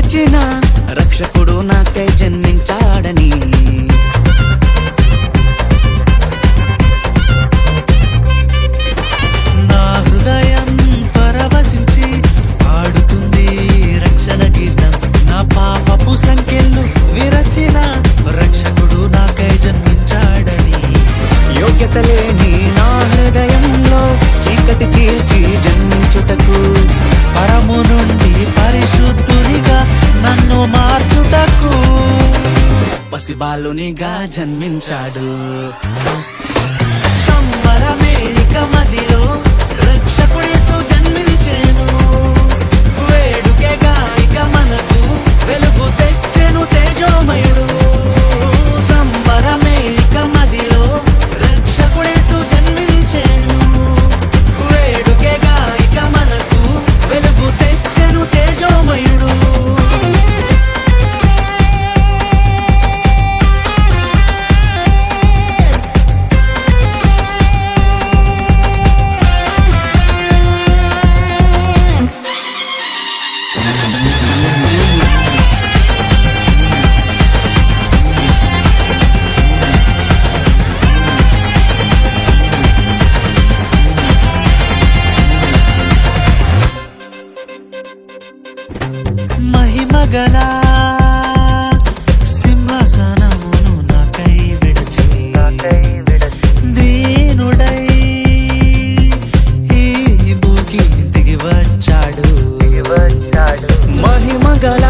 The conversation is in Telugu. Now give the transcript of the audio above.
విరచిన రక్షకుడు నాకై జన్మించాడని. నా హృదయం పరవశించి పాడుతుంది రక్షణ గీతం. నా పాపపు సంఖ్యలు విరచిన రక్షకుడు నాకై జన్మించాడని. యోగ్యత లేని నా హృదయంలో చీకటి చీల్చి జన్మించుటకు, పరము నుండి పరిశుద్ధునిగా నన్ను మార్చుటకు పసిబాలునిగా జన్మించాడు. సంబరమేలిక మదిలో రక్షకుడేసు జన్మించెను. వేడుకగా ఇక మనకు వెలుగు తెచ్చెను తేజోమయుడు. సంబరమేలిక మదిలో రక్షకుడేసు జన్మించెను. వేడుకగా ఇక మనకు వెలుగు తెచ్చెను తేజోమయుడు. మహిమగల సింహాసనమును నాకై విడచి దీనుడై ఈ భూకి దిగి వచ్చాడు. మహిమగల